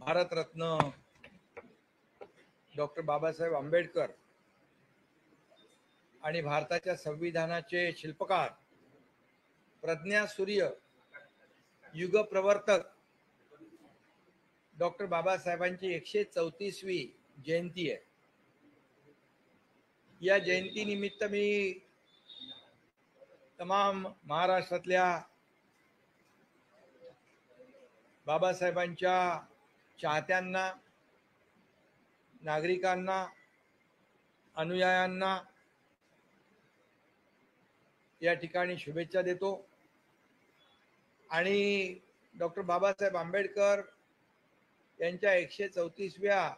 Bharat Ratna doctor Babasaheb Ambedkar आणि भारताच्या संविधानाचे शिल्पकार, प्रज्ञासूर्य, युगप्रवर्तक डॉक्टर बाबासाहेबांची 134वी जयंती आहे. या जयंतीनिमित्त मी तमाम महाराष्ट्रातल्या बाबासाहेबांच्या चाहत्यांना, नागरिकांना, अनुयायांना या ठिकाणी शुभेच्छा देतो. आणि डॉक्टर बाबासाहेब आंबेडकर यांच्या 134व्या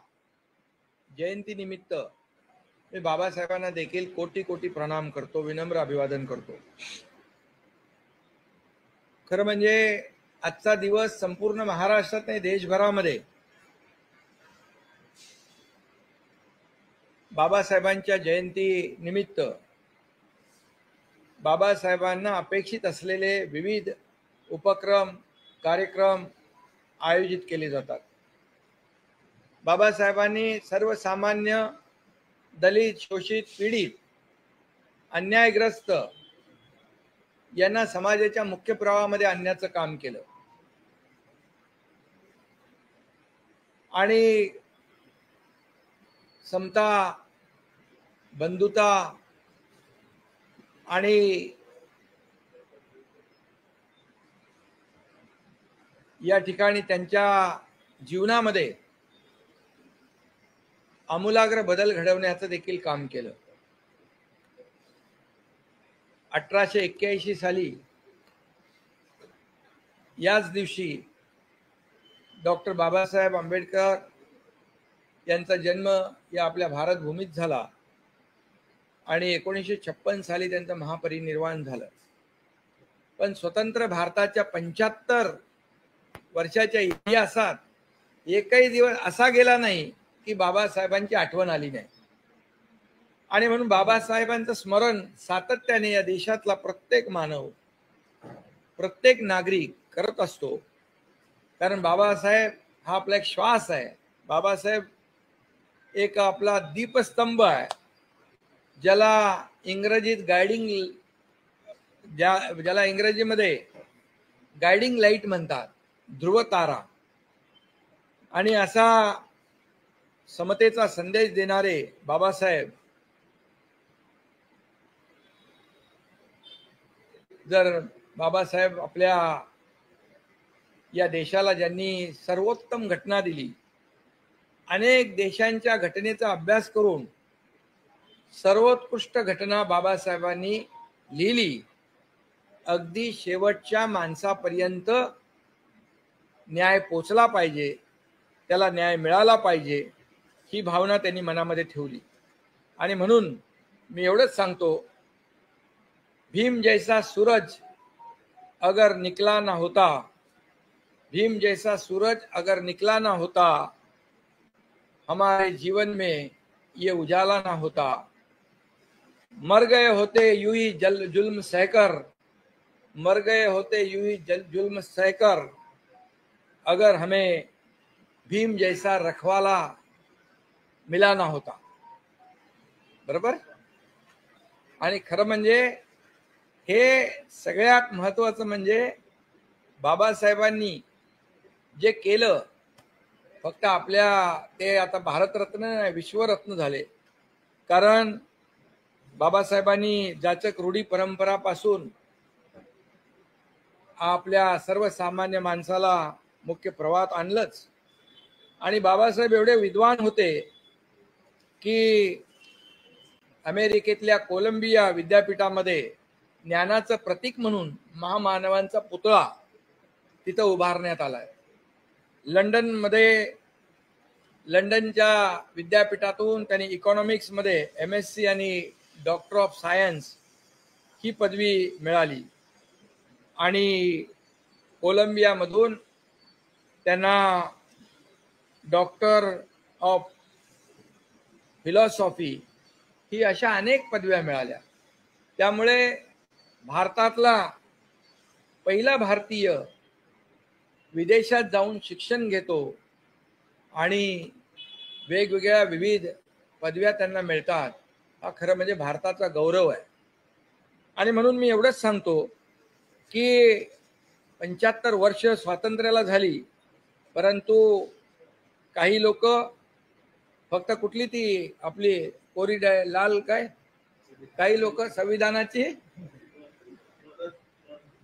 जयंतीनिमित्त मी बाबासाहेबांना देखील कोटी कोटी प्रणाम करतो, विनम्र अभिवादन करतो. खरं म्हणजे आजचा दिवस संपूर्ण महाराष्ट्रात नाही, देशभरामध्ये बाबासाहेबांच्या जयंती निमित्त बाबासाहेबांना अपेक्षित असलेले विविध उपक्रम, कार्यक्रम आयोजित केले जातात. बाबासाहेबांनी सर्वसामान्य, दलित, शोषित, पीडित, अन्यायग्रस्त यांना समाजाच्या मुख्य प्रवाहामध्ये आणण्याचं काम केलं. आणि समता, बंधुता आणि या ठिकाणी त्यांच्या जीवनामध्ये आमूलाग्र बदल घडवण्याचं देखील काम केलं. 1881 साली याच दिवशी डॉक्टर बाबासाहेब आंबेडकर यांचा जन्म या आपल्या भारतभूमीत झाला आणि 1956 साली त्यांचं महापरिनिर्वाण झालं. पण स्वतंत्र भारताच्या 75 वर्षाच्या इतिहासात एकही दिवस असा गेला नाही की बाबासाहेबांची आठवण आली नाही. आणि म्हणून बाबासाहेबांचं स्मरण सातत्याने या देशातला प्रत्येक मानव, प्रत्येक नागरिक करत असतो. कारण बाबासाहेब हा आपला एक श्वास आहे. बाबासाहेब एक आपला दीपस्तंभ आहे, ज्याला इंग्रजीत ज्याला इंग्रजीमध्ये गायडिंग लाईट म्हणतात, ध्रुवतारा. आणि असा समतेचा संदेश देणारे बाबासाहेब जर बाबासाहेब आपल्या या देशाला ज्यांनी सर्वोत्तम घटना दिली, अनेक देशांच्या घटनेचा अभ्यास करून सर्वोत्कृष्ट घटना बाबासाहेबांनी लिहिली. अगदी शेवटच्या माणसापर्यंत न्याय पोचला पाहिजे, त्याला न्याय मिळाला पाहिजे, ही भावना त्यांनी मनामध्ये ठेवली. आणि म्हणून मी एवढंच सांगतो, भीम जैसा सूरज अगर निकला ना होता, भीम जैसा सूरज अगर निकला ना होता, हमारे जीवन में ये उजाला ना होता, मर गए होते यूं ही जुल्म सहकर, मर गए होते यूं ही जुल्म सहकर, अगर हमें भीम जैसा रखवाला मिला ना होता. बरोबर. आणि खरं म्हणजे हे सगळ्यात महत्वाचं म्हणजे बाबासाहेबांनी जे केलं, फक्त आपल्या ते आता भारतरत्न नाही, विश्वरत्न झाले. कारण बाबासाहेबांनी जाचक रूढी परंपरापासून आपल्या सर्वसामान्य माणसाला मुख्य प्रवाहात आणलंच. आणि बाबासाहेब एवढे विद्वान होते की अमेरिकेतल्या कोलंबिया विद्यापीठामध्ये ज्ञानाचं प्रतीक म्हणून महामानवांचा पुतळा तिथं उभारण्यात आलाय. लंडनच्या विद्यापीठातून त्यांनी इकॉनॉमिक्समध्ये MSc आणि डॉक्टर ऑफ सायन्स ही पदवी मिळाली. आणि कोलंबियामधून त्यांना डॉक्टर ऑफ फिलॉसॉफी ही अशा अनेक पदव्या मिळाल्या. त्यामुळे भारतातला पहिला भारतीय विदेशात जाऊन शिक्षण घेतो आणि वेगवेगळ्या विविध पदव्या त्यांना मिळतात, हा खरं म्हणजे भारताचा गौरव आहे. आणि म्हणून मी एवढंच सांगतो की 75 वर्ष स्वातंत्र्याला झाली, परंतु काही लोक फक्त कुठली ती आपली कोरी लाल काय, काही लोक संविधानाची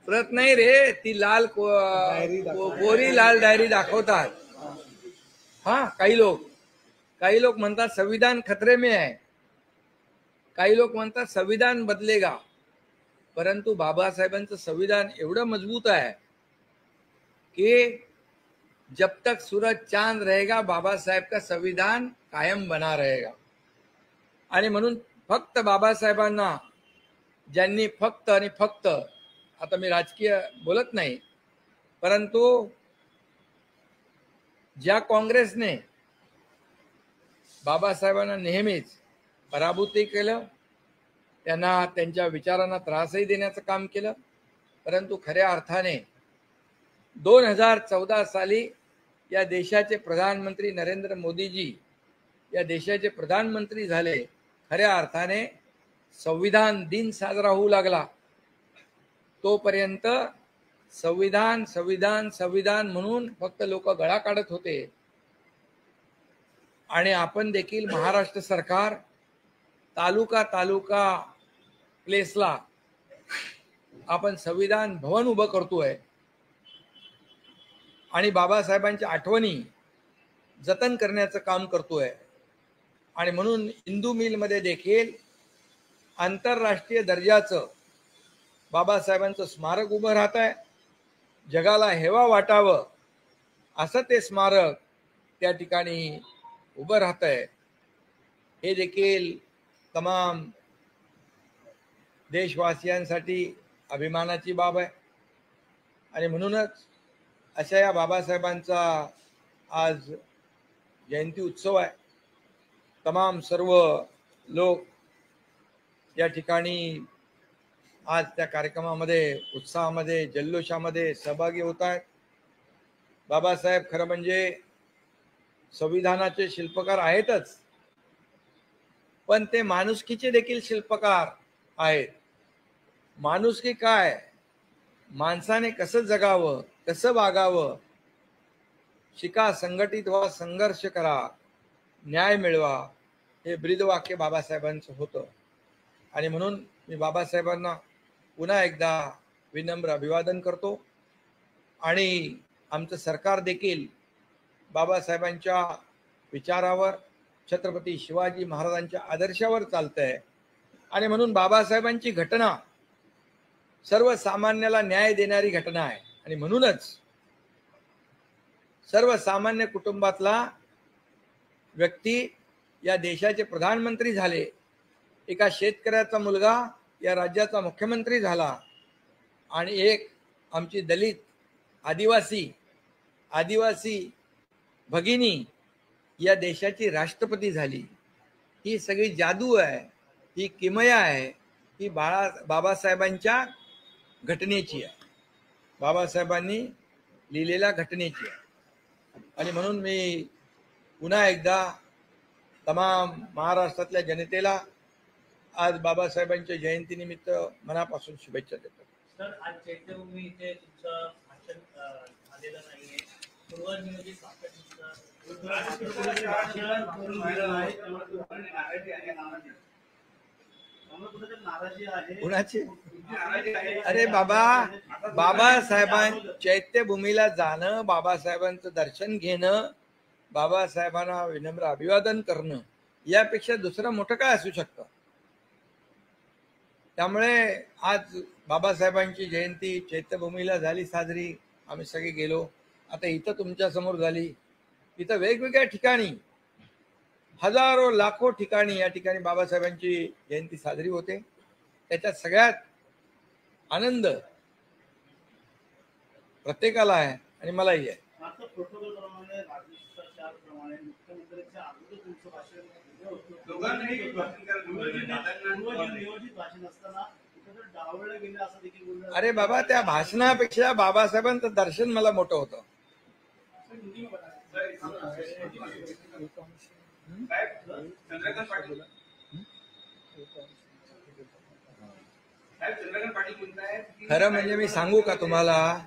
प्रत नाही रे, ती लाल कोरी लाल डायरी दाखवतात. हा, काही लोक म्हणतात संविधान खतरे में आहे, काही लोक म्हणतात संविधान बदलेगा. परंतु बाबासाहेबांचं संविधान एवढं मजबूत आहे कि जब तक सूरज चांद रहेगा बाबा साहेब का संविधान कायम बना रहेगा. आणि म्हणून फक्त बाबासाहेबांना ज्यांनी फक्त आणि फक्त, आता मी राजकीय बोलत नाही, परंतु ज्या काँग्रेसने बाबासाहेबांना नेहमीच पराभूतही केलं, त्यांना त्यांच्या विचारांना त्रासही देण्याचं काम केलं, परंतु खऱ्या अर्थाने 2014 साली या देशाचे प्रधानमंत्री नरेंद्र मोदीजी या देशाचे प्रधानमंत्री झाले. खऱ्या अर्थाने संविधान दिन साजरा होऊ लागला. तोपर्यंत संविधान संविधान संविधान म्हणून फक्त लोक गळा काढत होते. आणि आपण देखील महाराष्ट्र सरकार तालुका प्लेसला आपण संविधान भवन उभं करतोय आणि बाबासाहेबांच्या आठवणी जतन करण्याचं काम करतोय. आणि म्हणून हिंदू मिलमध्ये देखील आंतरराष्ट्रीय दर्जाचं बाबासाहेबांचं स्मारक उभं राहत आहे. जगाला हेवा वाटावं असं ते स्मारक त्या ठिकाणी उभं राहत आहे. हे देखील तमाम देशवासियांसाठी अभिमानाची बाब आहे. आणि म्हणूनच अशा या बाबासाहेबांचा आज जयंती उत्सव आहे. तमाम सर्व लोक या ठिकाणी आज त्या कार्यक्रमामध्ये उत्साहामध्ये जल्लोषामध्ये सहभागी होत आहेत. बाबासाहेब खरं म्हणजे संविधानाचे शिल्पकार आहेतच, पण ते माणुसकीचे देखील शिल्पकार आहेत. माणुसकी काय, माणसाने कसं जगावं, कसं वागावं, शिका, संघटित व्हा, संघर्ष करा, न्याय मिळवा, हे ब्रीदवाक्य बाबासाहेबांचं होतं. आणि म्हणून मी बाबासाहेबांना पुन्हा एकदा विनम्र अभिवादन करतो. आणि आमचं सरकार देखील बाबासाहेबांच्या विचारावर, छत्रपती शिवाजी महाराजांच्या आदर्शावर चालतंय. आणि म्हणून बाबासाहेबांची घटना सर्वसामान्याला न्याय देणारी घटना आहे. आणि म्हणूनच सर्वसामान्य कुटुंबातला व्यक्ती या देशाचे प्रधानमंत्री झाले, एका शेतकऱ्याचा मुलगा या राज्याचा मुख्यमंत्री झाला, आणि एक आमची दलित आदिवासी भगिनी या देशाची राष्ट्रपती झाली. ही सगळी जादू आहे, ही किमया आहे, ही बाबासाहेबांच्या घटनेची आहे, बाबासाहेबांनी लिहिलेल्या घटनेची आहे. आणि म्हणून मी पुन्हा एकदा तमाम महाराष्ट्रातल्या जनतेला आज बाबासाहेबांच्या जयंतीनिमित्त मनापासून शुभेच्छा देतो. सर, आज चैत्यभूमी इथे तुमचं भाषण झालेलं नाहीये, पूर्वनियोजित कुणाची? अरे बाबासाहेबां चैत्यभूमीला जाणं, बाबासाहेबांचं दर्शन घेणं, बाबासाहेबांना विनम्र अभिवादन करणं, यापेक्षा दुसरं मोठं काय असू शकतं? त्यामुळे आज बाबासाहेबांची जयंती चैत्यभूमीला झाली साजरी, आम्ही सगळे गेलो. आता इथं तुमच्या समोर झाली, इथं वेगवेगळ्या ठिकाणी हजारो लाखो ठिकाणी या ठिकाणी बाबासाहेबांची जयंती साजरी होते. त्याच्यात सगळ्यात आनंद प्रत्येकाला आहे आणि मलाही आहे. अरे बाबा, त्या भाषणापेक्षा बाबासाहेबांचं दर्शन मला मोठं होतं. चंद्रकांत पाटील खरं म्हणजे मी सांगू का तुम्हाला,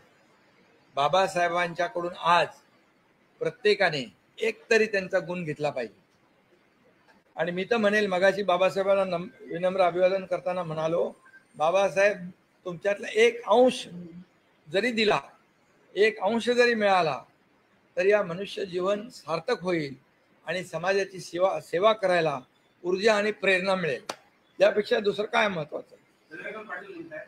बाबासाहेबांच्याकडून आज प्रत्येकाने एक तरी त्यांचा गुण घेतला पाहिजे. आणि मी तर म्हणेल, मगाशी बाबासाहेबांना विनम्र अभिवादन करताना म्हणालो, बाबासाहेब तुमच्यातला एक अंश जरी दिला, एक अंश जरी मिळाला, तर या मनुष्य जीवन सार्थक होईल आणि समाजाची सेवा करायला ऊर्जा आणि प्रेरणा मिळेल. यापेक्षा दुसरं काय महत्वाचं? चंद्रकांत पाटील म्हणताय,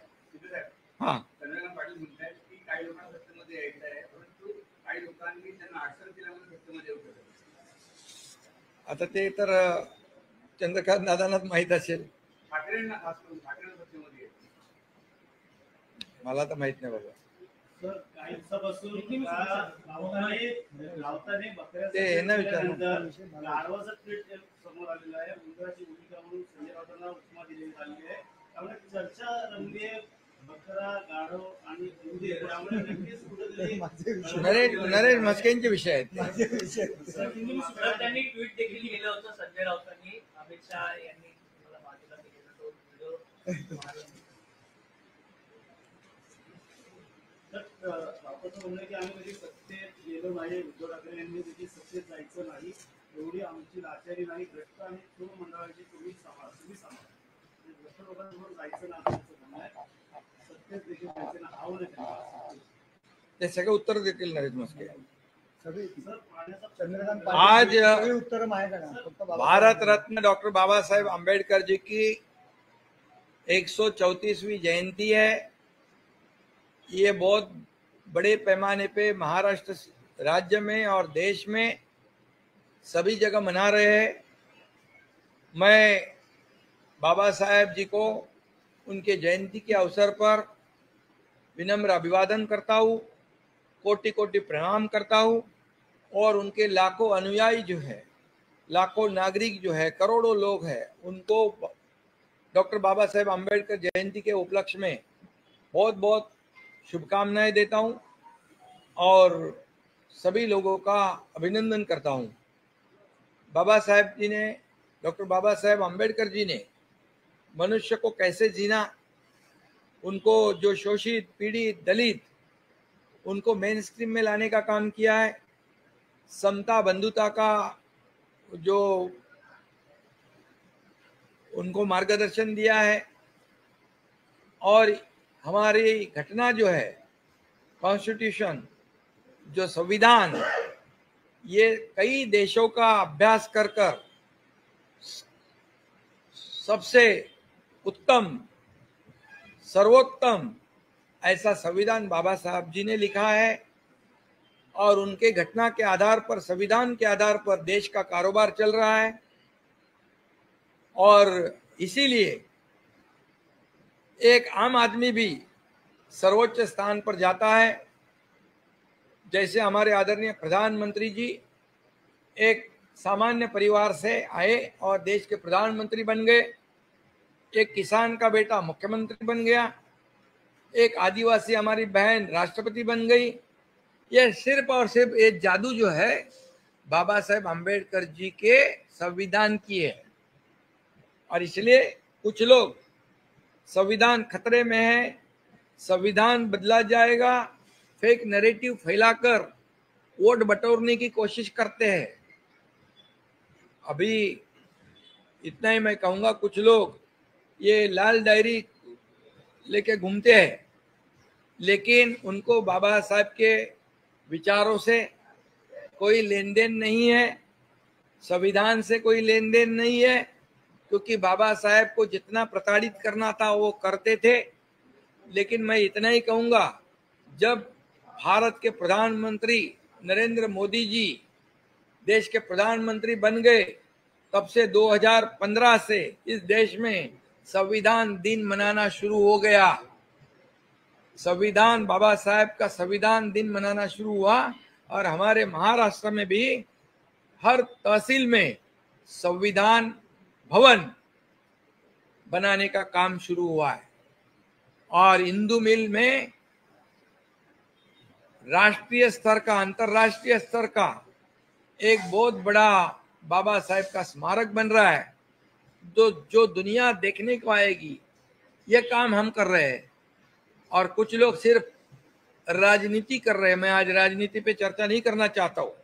हा, चंद्रकांत पाटील म्हणताय की काही लोकांना सत्तेमध्ये यायचं आहे, परंतु काही लोकांनी त्यांना अडचण केल्यामुळे सत्तेमध्ये येऊ शकत. आता ते तर चंद्रकांत दादांनाच माहीत असेल, ठाकरेंना खास करून ठाकरेंना सत्तेमध्ये यायचं. मला तर माहित नाही बाबा. सर, काही दिवसापासून राऊतांनी ते हे ना विचारलं. गाढवाचं ट्विट समोर आलेलं आहे. उंदराची भूमिका म्हणून संजय राऊतांना उपमा दिलेली आलेली आहे. त्यामुळे चर्चा रंगली आहे. बकरा, गाढव आणि उंदीर त्यामुळे नक्कीच कुठेतरी नरेश म्हस्केंचे विषय आहेत. सर, त्यांनी ट्विट देखील केलं होतं संजय राऊतांनी. अमित शहा यांनी मला बाजूला केलेला तो व्हिडिओ. राऊतांचं म्हणणं की आम्ही कधी सत्तेत गेलो नाही, उद्धव ठाकरे यांनी देखील सत्तेत जायचं नाही, एवढी आमची लाचारी नाही, भ्रष्ट आणि चोर मंडळाची तुम्ही सांभाळा. भ्रष्ट लोकांसमोर जायचं नाही असं म्हणणं आहे. सत्तेत देखील जायचं ना, हाव नाही. ते सगळे उत्तर देतील नरेश म्हस्के. आज उत्तर भारत रत्न डॉक्टर बाबा साहेब अम्बेडकर जी की 134वीं जयंती है. ये बहुत बड़े पैमाने पे महाराष्ट्र राज्य में और देश में सभी जगह मना रहे हैं. मैं बाबा साहेब जी को उनके जयंती के अवसर पर विनम्र अभिवादन करता हूँ, कोटि कोटि प्रणाम करता हूँ. और उनके लाखों अनुयायी जो है, लाखों नागरिक जो है, करोड़ों लोग हैं, उनको डॉक्टर बाबा साहेब अम्बेडकर जयंती के उपलक्ष्य में बहुत बहुत शुभकामनाएं देता हूं और सभी लोगों का अभिनंदन करता हूं. बाबा साहेब जी ने, डॉक्टर बाबा साहेब अम्बेडकर जी ने मनुष्य को कैसे जीना, उनको जो शोषित, पीड़ित, दलित, उनको मेन स्ट्रीम में लाने का काम किया है. समता बंधुता का जो उनको मार्गदर्शन दिया है. और हमारी घटना जो है, कॉन्स्टिट्यूशन, जो संविधान, ये कई देशों का अभ्यास कर कर सबसे उत्तम, सर्वोत्तम ऐसा संविधान बाबा साहब जी ने लिखा है. और उनके घटना के आधार पर, संविधान के आधार पर देश का कारोबार चल रहा है. और इसीलिए एक आम आदमी भी सर्वोच्च स्थान पर जाता है. जैसे हमारे आदरणीय प्रधानमंत्री जी एक सामान्य परिवार से आए और देश के प्रधानमंत्री बन गए. एक किसान का बेटा मुख्यमंत्री बन गया. एक आदिवासी हमारी बहन राष्ट्रपति बन गई. यह सिर्फ और सिर्फ एक जादू जो है बाबा साहेब अम्बेडकर जी के संविधान की है. और इसलिए कुछ लोग संविधान खतरे में है, संविधान बदला जाएगा, फेक नैरेटिव फैलाकर वोट बटोरने की कोशिश करते हैं. अभी इतना ही मैं कहूंगा, कुछ लोग ये लाल डायरी लेके घूमते हैं, लेकिन उनको बाबा साहब के विचारों से कोई लेन देन नहीं है, संविधान से कोई लेन देन नहीं है. क्योंकि बाबा साहेब को जितना प्रताड़ित करना था वो करते थे. लेकिन मैं इतना ही कहूंगा, जब भारत के प्रधानमंत्री नरेंद्र मोदी जी देश के प्रधानमंत्री बन गए, तब से 2015 से इस देश में संविधान दिन मनाना शुरू हो गया. संविधान, बाबा साहेब का संविधान दिन मनाना शुरू हुआ. और हमारे महाराष्ट्र में भी हर तहसील में संविधान भवन बनाने का काम शुरू हुआ है. और हिंदू मिल में राष्ट्रीय स्तर का, अंतर्राष्ट्रीय स्तर का एक बहुत बड़ा बाबा साहेब का स्मारक बन रहा है, जो दुनिया देखने को आएगी। ये काम हम कर रहे हैं और कुछ लोग सिर्फ राजनीति कर रहे हैं। मैं आज राजनीति पे चर्चा नहीं करना चाहता हूँ,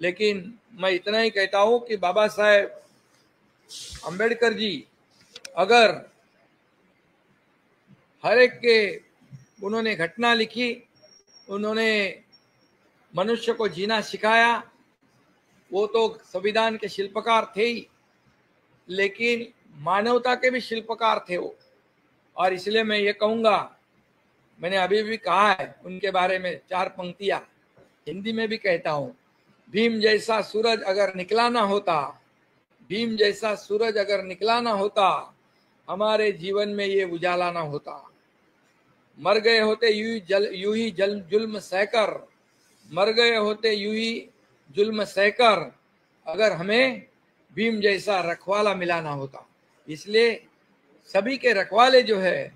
लेकिन मैं इतना ही कहता हूँ कि बाबा साहेब अंबेडकर जी अगर हर एक के उन्होंने घटना लिखी, उन्होंने मनुष्य को जीना सिखाया, वो तो संविधान के शिल्पकार थे ही, लेकिन मानवता के भी शिल्पकार थे वो। और इसलिए मैं ये कहूँगा, मैंने अभी भी कहा है उनके बारे में 4 पंक्तियाँ, हिंदी में भी कहता हूँ। भीम जैसा सूरज अगर निकला ना होता, भीम जैसा सूरज अगर निकला ना होता, हमारे जीवन में ये उजाला ना होता। मर गए होते यूं ही जुल्म सहकर, मर गए होते यूं ही जुल्म सहकर, अगर हमें भीम जैसा रखवाला मिला ना होता। इसलिए सभी के रखवाले जो है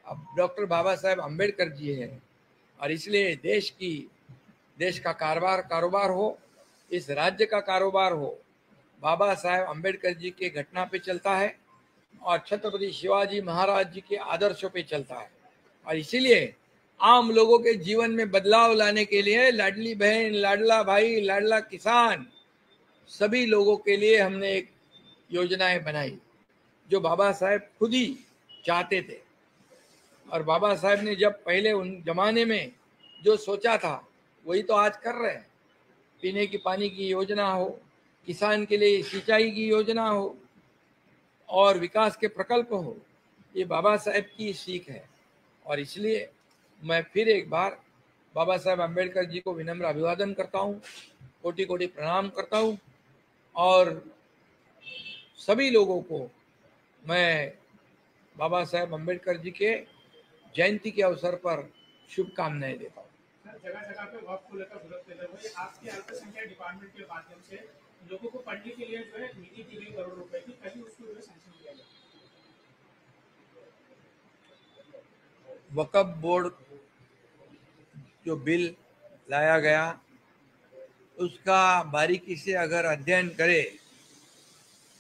अब डॉक्टर बाबा साहेब अंबेडकर जी हैं। और इसलिए देश का कारोबार हो, इस राज्य का कारोबार हो, बाबा साहेब अंबेडकर जी के घटना पे चलता है और छत्रपति शिवाजी महाराज जी के आदर्शों पे चलता है। और इसीलिए आम लोगों के जीवन में बदलाव लाने के लिए लाडली बहन, लाडला भाई, लाडला किसान, सभी लोगों के लिए हमने एक योजनाएं बनाई जो बाबा साहेब खुद ही चाहते थे। और बाबा साहेब ने जब पहले उन जमाने में जो सोचा था वही तो आज कर रहे हैं। पीने की पानी की योजना हो, किसान के लिए सिंचाई की योजना हो और विकास के प्रकल्प हो, ये बाबा साहेब की सीख है। और इसलिए मैं फिर एक बार बाबा साहेब अंबेडकर जी को विनम्र अभिवादन करता हूँ, कोटि कोटि प्रणाम करता हूँ और सभी लोगों को मैं बाबा साहेब अंबेडकर जी के जयंती के अवसर पर शुभकामनाएं देता हूँ। जगह जगह पे वक्त को लेकर विरोध कर रहे हैं। आपके अल्पसंख्यक डिपार्टमेंट के माध्यम से लोगों को पढ़ने के लिए जो है निधि दी गई करोड़ रुपए की, कहीं उसको जो है सैंक्शन किया जाए। वक्फ बोर्ड जो बिल लाया गया उसका बारीकी से अगर अध्ययन करे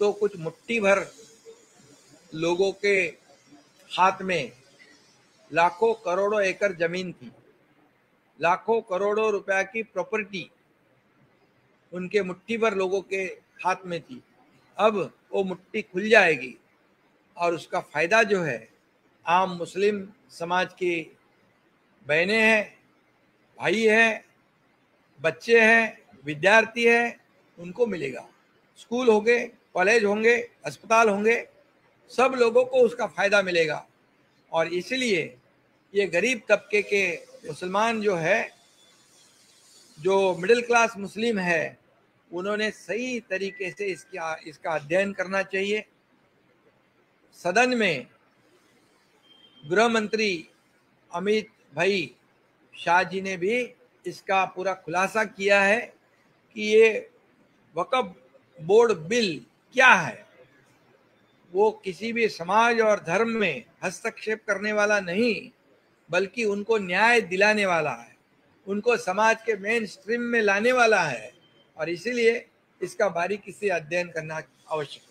तो कुछ मुट्ठी भर लोगों के हाथ में लाखों करोड़ों एकड़ जमीन थी, लाखों करोड़ों रुपया की प्रॉपर्टी उनके मुट्ठी भर लोगों के हाथ में थी। अब वो मुट्ठी खुल जाएगी और उसका फायदा जो है आम मुस्लिम समाज की बहनें हैं, भाई हैं, बच्चे हैं, विद्यार्थी हैं, उनको मिलेगा। स्कूल होंगे, कॉलेज होंगे, अस्पताल होंगे, सब लोगों को उसका फायदा मिलेगा। और इसलिए ये गरीब तबके के मुसलमान जो है, जो मिडिल क्लास मुस्लिम है, उन्होंने सही तरीके से इसका अध्ययन करना चाहिए। सदन में गृह मंत्री अमित भाई शाह जी ने भी इसका पूरा खुलासा किया है कि ये वक्फ बोर्ड बिल क्या है। वो किसी भी समाज और धर्म में हस्तक्षेप करने वाला नहीं, बल्कि उनको न्याय दिलाने वाला है, उनको समाज के मेन स्ट्रीम में लाने वाला है। और इसीलिए इसका बारीकी से अध्ययन करना आवश्यक है।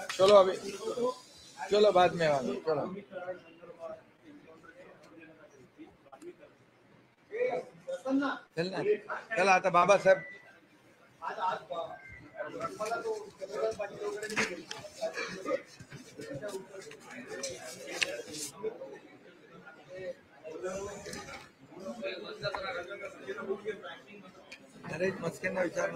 चलो अभी चलो बाद में चलो चल आता बाबा साहेब नरेश मस्के विचार